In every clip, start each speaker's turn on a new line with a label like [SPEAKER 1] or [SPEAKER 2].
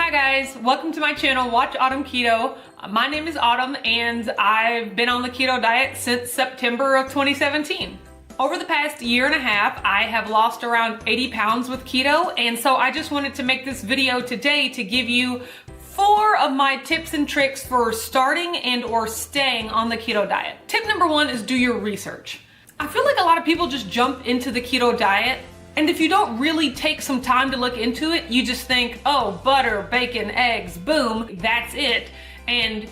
[SPEAKER 1] Hi guys, welcome to my channel, Watch Autumn Keto. My name is Autumn and I've been on the keto diet since September of 2017. Over the past year and a half, I have lost around 80 pounds with keto, and so I just wanted to make this video today to give you 4 of my tips and tricks for starting and or staying on the keto diet. Tip number 1 is do your research. I feel like a lot of people just jump into the keto diet, and if you don't really take some time to look into it, you just think, oh, butter, bacon, eggs, boom, that's it. And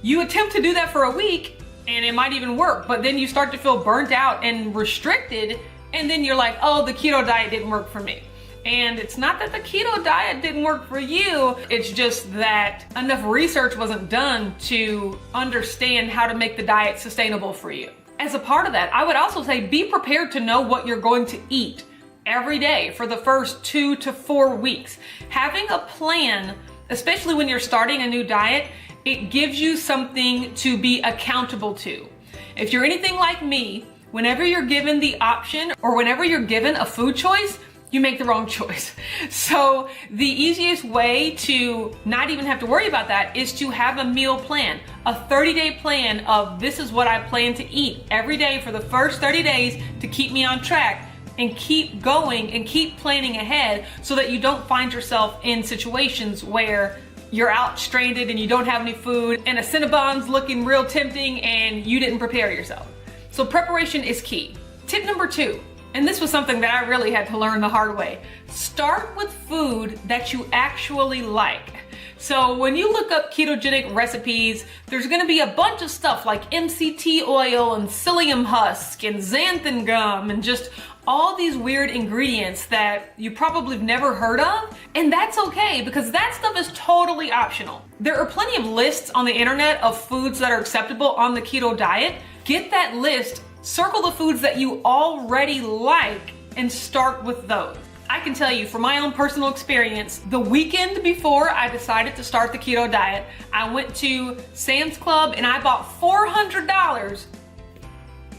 [SPEAKER 1] you attempt to do that for a week and it might even work, but then you start to feel burnt out and restricted, and then you're like, oh, the keto diet didn't work for me. And it's not that the keto diet didn't work for you, it's just that enough research wasn't done to understand how to make the diet sustainable for you. As a part of that, I would also say be prepared to know what you're going to eat every day for the first 2 to 4 weeks. Having a plan, especially when you're starting a new diet, it gives you something to be accountable to. If you're anything like me, whenever you're given the option or whenever you're given a food choice, you make the wrong choice. So the easiest way to not even have to worry about that is to have a meal plan, a 30-day plan of this is what I plan to eat every day for the first 30 days to keep me on track, and keep going and keep planning ahead so that you don't find yourself in situations where you're out stranded and you don't have any food and a Cinnabon's looking real tempting and you didn't prepare yourself. So preparation is key. Tip number 2, and this was something that I really had to learn the hard way. Start with food that you actually like. So when you look up ketogenic recipes, there's gonna be a bunch of stuff like MCT oil and psyllium husk and xanthan gum and just all these weird ingredients that you probably have never heard of. And that's okay, because that stuff is totally optional. There are plenty of lists on the internet of foods that are acceptable on the keto diet. Get that list, circle the foods that you already like, and start with those. I can tell you from my own personal experience, the weekend before I decided to start the keto diet, I went to Sam's Club and I bought $400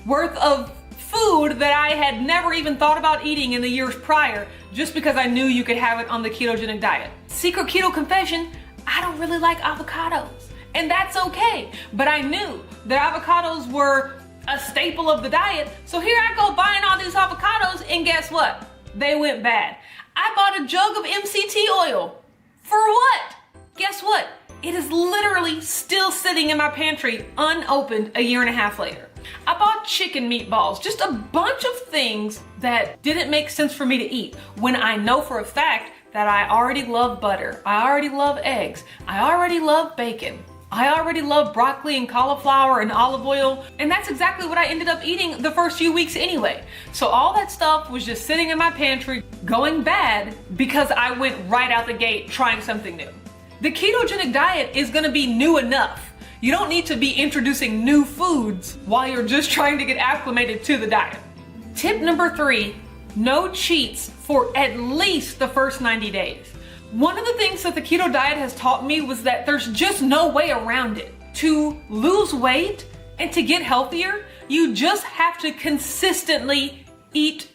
[SPEAKER 1] worth of food that I had never even thought about eating in the years prior, just because I knew you could have it on the ketogenic diet. Secret keto confession, I don't really like avocados, and that's okay. But I knew that avocados were a staple of the diet, so here I go buying all these avocados, and guess what? They went bad. I bought a jug of MCT oil. For what? Guess what? It is literally still sitting in my pantry unopened a year and a half later. I bought chicken meatballs, just a bunch of things that didn't make sense for me to eat when I know for a fact that I already love butter, I already love eggs, I already love bacon, I already love broccoli and cauliflower and olive oil, and that's exactly what I ended up eating the first few weeks anyway. So all that stuff was just sitting in my pantry going bad because I went right out the gate trying something new. The ketogenic diet is gonna be new enough. You don't need to be introducing new foods while you're just trying to get acclimated to the diet. Tip number 3, no cheats for at least the first 90 days. One of the things that the keto diet has taught me was that there's just no way around it. To lose weight and to get healthier, you just have to consistently eat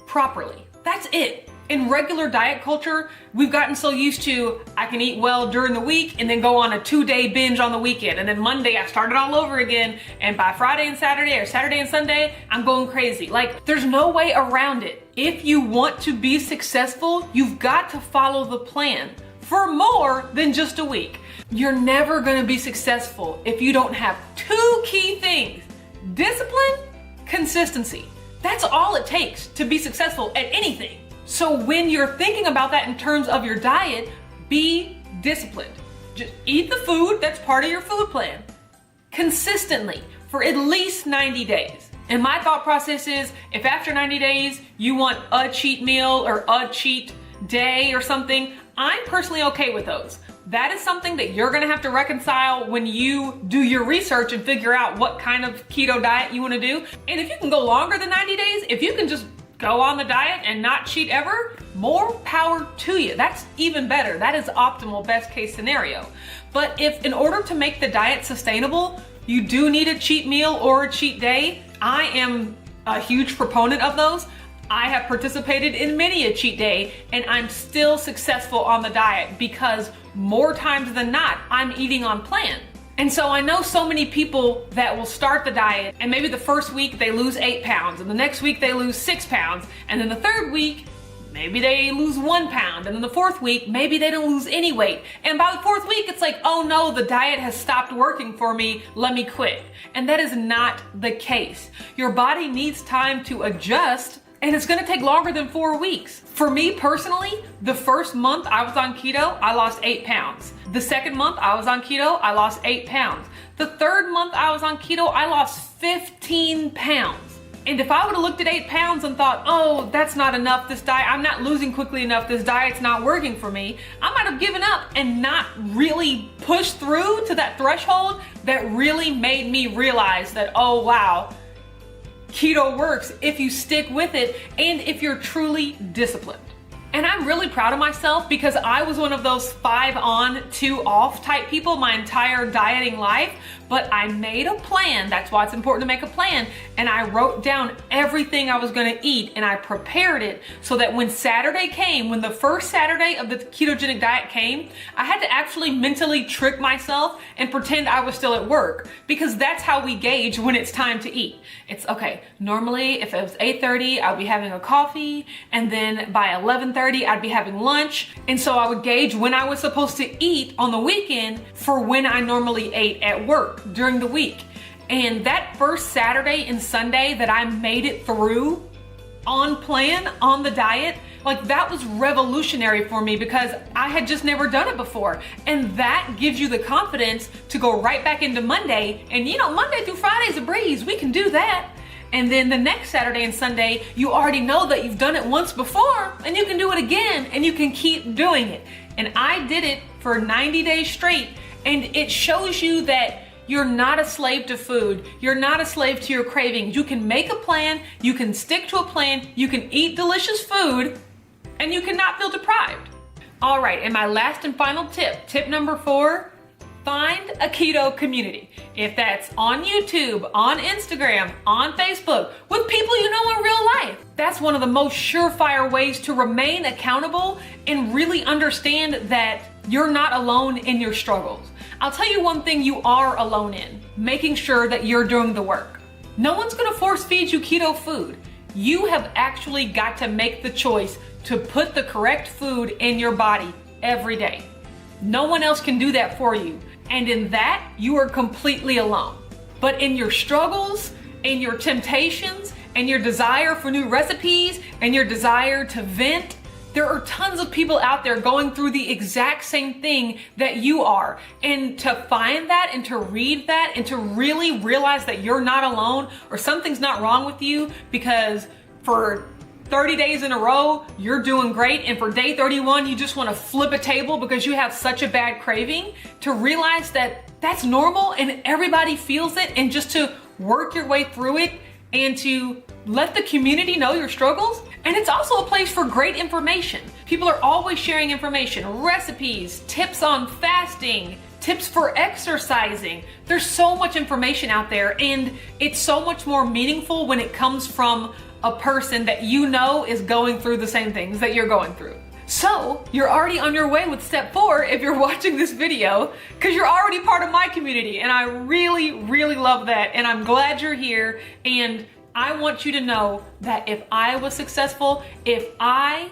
[SPEAKER 1] properly. That's it. In regular diet culture, we've gotten so used to, I can eat well during the week and then go on a 2-day binge on the weekend. And then Monday I start it all over again. And by Friday and Saturday or Saturday and Sunday, I'm going crazy. Like, there's no way around it. If you want to be successful, you've got to follow the plan for more than just a week. You're never gonna be successful if you don't have 2 key things: discipline, consistency. That's all it takes to be successful at anything. So when you're thinking about that in terms of your diet, be disciplined. Just eat the food that's part of your food plan consistently for at least 90 days. And my thought process is, if after 90 days you want a cheat meal or a cheat day or something, I'm personally okay with those. That is something that you're gonna have to reconcile when you do your research and figure out what kind of keto diet you wanna do. And if you can go longer than 90 days, if you can just go on the diet and not cheat ever, more power to you. That's even better. That is optimal, best case scenario. But if in order to make the diet sustainable, you do need a cheat meal or a cheat day, I am a huge proponent of those. I have participated in many a cheat day and I'm still successful on the diet because more times than not, I'm eating on plan. And so I know so many people that will start the diet and maybe the first week they lose 8 pounds and the next week they lose 6 pounds and then the third week maybe they lose 1 pound, and then the fourth week, maybe they don't lose any weight. And by the fourth week, it's like, oh no, the diet has stopped working for me, let me quit. And that is not the case. Your body needs time to adjust, and it's gonna take longer than 4 weeks. For me personally, the first month I was on keto, I lost 8 pounds. The second month I was on keto, I lost 8 pounds. The third month I was on keto, I lost 15 pounds. And if I would have looked at 8 pounds and thought, oh, that's not enough, this diet, I'm not losing quickly enough, this diet's not working for me, I might have given up and not really pushed through to that threshold that really made me realize that, oh wow, keto works if you stick with it and if you're truly disciplined. And I'm really proud of myself because I was one of those 5 on, 2 off type people my entire dieting life, but I made a plan. That's why it's important to make a plan. And I wrote down everything I was gonna eat and I prepared it so that when Saturday came, when the first Saturday of the ketogenic diet came, I had to actually mentally trick myself and pretend I was still at work, because that's how we gauge when it's time to eat. It's okay, normally if it was 8:30, I'd be having a coffee, and then by 11:30, I'd be having lunch. And so I would gauge when I was supposed to eat on the weekend for when I normally ate at work during the week. And that first Saturday and Sunday that I made it through on plan, on the diet, like that was revolutionary for me because I had just never done it before. And that gives you the confidence to go right back into Monday. And you know, Monday through Friday is a breeze, we can do that. And then the next Saturday and Sunday, you already know that you've done it once before and you can do it again and you can keep doing it. And I did it for 90 days straight, and it shows you that you're not a slave to food. You're not a slave to your cravings. You can make a plan, you can stick to a plan, you can eat delicious food, and you cannot feel deprived. All right, and my last and final tip number 4, find a keto community. If that's on YouTube, on Instagram, on Facebook, with people you know in real life. That's one of the most surefire ways to remain accountable and really understand that you're not alone in your struggles. I'll tell you one thing you are alone in, making sure that you're doing the work. No one's gonna force feed you keto food. You have actually got to make the choice to put the correct food in your body every day. No one else can do that for you. And in that, you are completely alone. But in your struggles, in your temptations, and your desire for new recipes, and your desire to vent, there are tons of people out there going through the exact same thing that you are. And to find that and to read that and to really realize that you're not alone or something's not wrong with you because for 30 days in a row, you're doing great, and for day 31, you just want to flip a table because you have such a bad craving, to realize that that's normal and everybody feels it, and just to work your way through it and to let the community know your struggles. And it's also a place for great information. People are always sharing information, recipes, tips on fasting, tips for exercising. There's so much information out there, and it's so much more meaningful when it comes from a person that you know is going through the same things that you're going through. So you're already on your way with step 4 if you're watching this video, because you're already part of my community, and I really, really love that, and I'm glad you're here. And I want you to know that if I was successful, if I,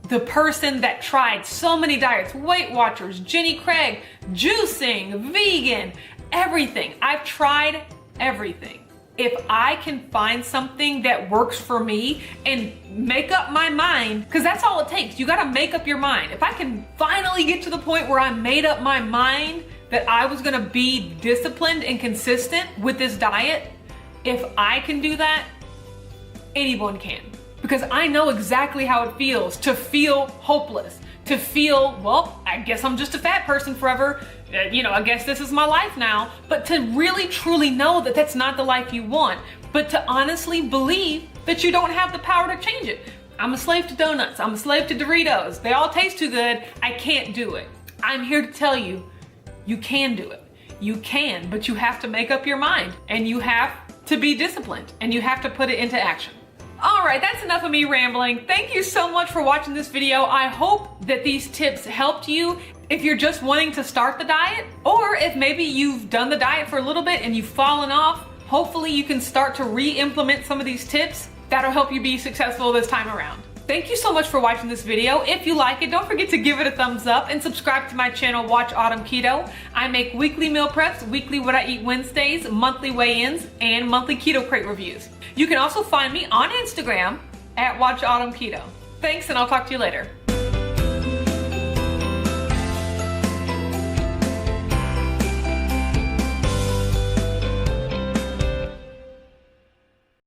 [SPEAKER 1] the person that tried so many diets, Weight Watchers, Jenny Craig, juicing, vegan, everything, I've tried everything. If I can find something that works for me and make up my mind, because that's all it takes. You gotta make up your mind. If I can finally get to the point where I made up my mind that I was gonna be disciplined and consistent with this diet, if I can do that, anyone can. Because I know exactly how it feels to feel hopeless, to feel, well, I guess I'm just a fat person forever. You know, I guess this is my life now. But to really truly know that that's not the life you want, but to honestly believe that you don't have the power to change it. I'm a slave to donuts. I'm a slave to Doritos. They all taste too good. I can't do it. I'm here to tell you, you can do it. You can, but you have to make up your mind, and you have to be disciplined, and you have to put it into action. Alright, that's enough of me rambling. Thank you so much for watching this video. I hope that these tips helped you if you're just wanting to start the diet, or if maybe you've done the diet for a little bit and you've fallen off. Hopefully you can start to re-implement some of these tips. That'll help you be successful this time around. Thank you so much for watching this video. If you like it, don't forget to give it a thumbs up and subscribe to my channel, Watch Autumn Keto. I make weekly meal preps, weekly what I eat Wednesdays, monthly weigh-ins, and monthly keto crate reviews. You can also find me on Instagram at Watch Autumn Keto. Thanks, and I'll talk to you later.